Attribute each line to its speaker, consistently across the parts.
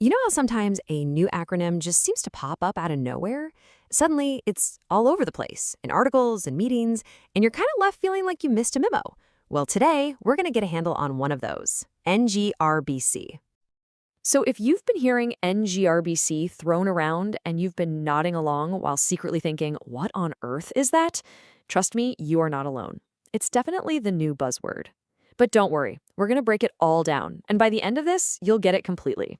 Speaker 1: You know how sometimes a new acronym just seems to pop up out of nowhere? Suddenly, it's all over the place, in articles and meetings, and you're kind of left feeling like you missed a memo. Well, today, we're going to get a handle on one of those, NGRBC. So if you've been hearing NGRBC thrown around and you've been nodding along while secretly thinking, what on earth is that? Trust me, you are not alone. It's definitely the new buzzword. But don't worry, we're going to break it all down, and by the end of this, you'll get it completely.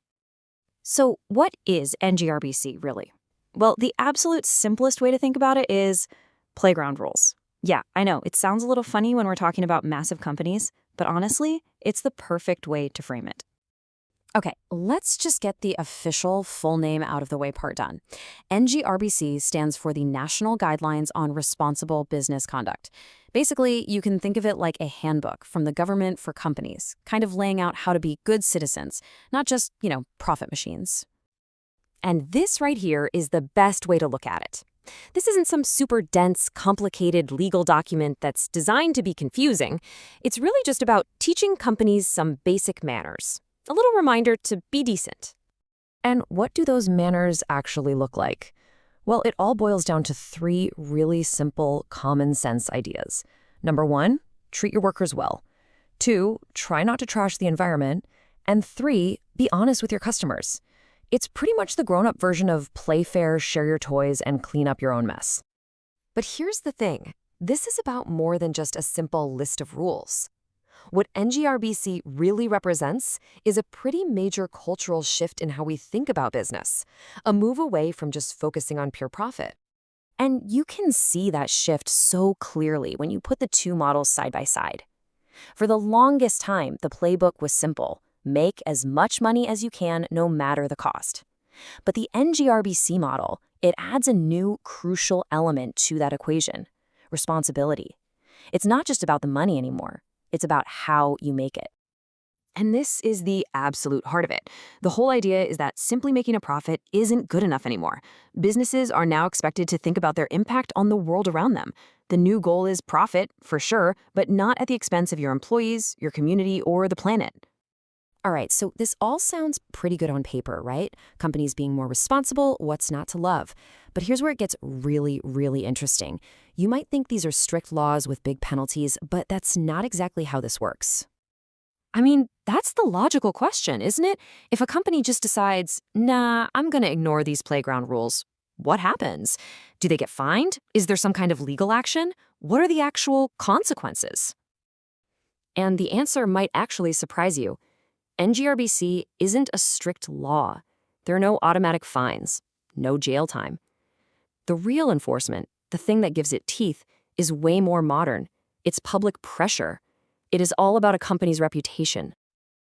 Speaker 2: So what is NGRBC really? Well, the absolute simplest way to think about it is playground rules. Yeah, I know, it sounds a little funny when we're talking about massive companies, but honestly, it's the perfect way to frame it.
Speaker 1: Okay, let's just get the official full name out of the way part done. NGRBC stands for the National Guidelines on Responsible Business Conduct. Basically, you can think of it like a handbook from the government for companies, kind of laying out how to be good citizens, not just, profit machines. And this right here is the best way to look at it. This isn't some super dense, complicated legal document that's designed to be confusing. It's really just about teaching companies some basic manners. A little reminder to be decent. And what do those manners actually look like? Well, it all boils down to three really simple, common sense ideas. Number one, treat your workers well. Two, try not to trash the environment. And three, be honest with your customers. It's pretty much the grown-up version of play fair, share your toys, and clean up your own mess. But here's the thing. This is about more than just a simple list of rules. What NGRBC really represents is a pretty major cultural shift in how we think about business, a move away from just focusing on pure profit. And you can see that shift so clearly when you put the two models side by side. For the longest time, the playbook was simple: make as much money as you can, no matter the cost. But the NGRBC model, it adds a new crucial element to that equation: responsibility. It's not just about the money anymore. It's about how you make it. And this is the absolute heart of it. The whole idea is that simply making a profit isn't good enough anymore. Businesses are now expected to think about their impact on the world around them. The new goal is profit, for sure, but not at the expense of your employees, your community, or the planet. All right, so this all sounds pretty good on paper, right? Companies being more responsible, what's not to love? But here's where it gets really, really interesting. You might think these are strict laws with big penalties, but that's not exactly how this works. I mean, that's the logical question, isn't it? If a company just decides, nah, I'm going to ignore these playground rules, what happens? Do they get fined? Is there some kind of legal action? What are the actual consequences? And the answer might actually surprise you. NGRBC isn't a strict law. There are no automatic fines, no jail time. The real enforcement, the thing that gives it teeth, is way more modern. It's public pressure. It is all about a company's reputation.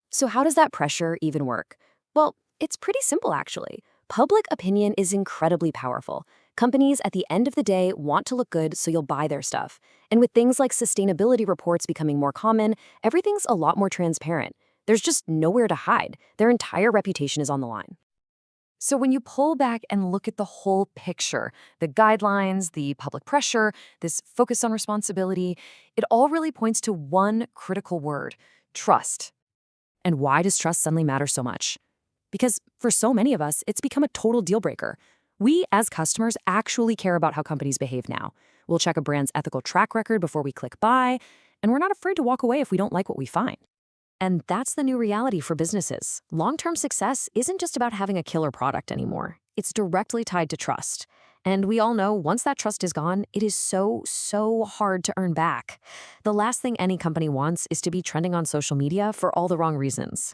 Speaker 1: So how does that pressure even work? Well, it's pretty simple, actually. Public opinion is incredibly powerful. Companies, at the end of the day, want to look good, so you'll buy their stuff. And with things like sustainability reports becoming more common, everything's a lot more transparent. There's just nowhere to hide. Their entire reputation is on the line. So when you pull back and look at the whole picture, the guidelines, the public pressure, this focus on responsibility, it all really points to one critical word: trust. And why does trust suddenly matter so much? Because for so many of us, it's become a total deal breaker. We, as customers, actually care about how companies behave now. We'll check a brand's ethical track record before we click buy, and we're not afraid to walk away if we don't like what we find. And that's the new reality for businesses. Long-term success isn't just about having a killer product anymore. It's directly tied to trust. And we all know once that trust is gone, it is so hard to earn back. The last thing any company wants is to be trending on social media for all the wrong reasons.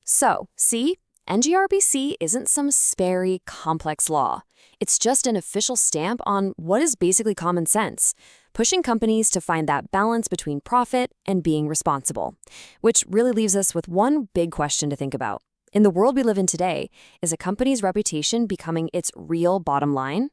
Speaker 1: So, see? NGRBC isn't some sparry, complex law. It's just an official stamp on what is basically common sense, pushing companies to find that balance between profit and being responsible. Which really leaves us with one big question to think about. In the world we live in today, is a company's reputation becoming its real bottom line?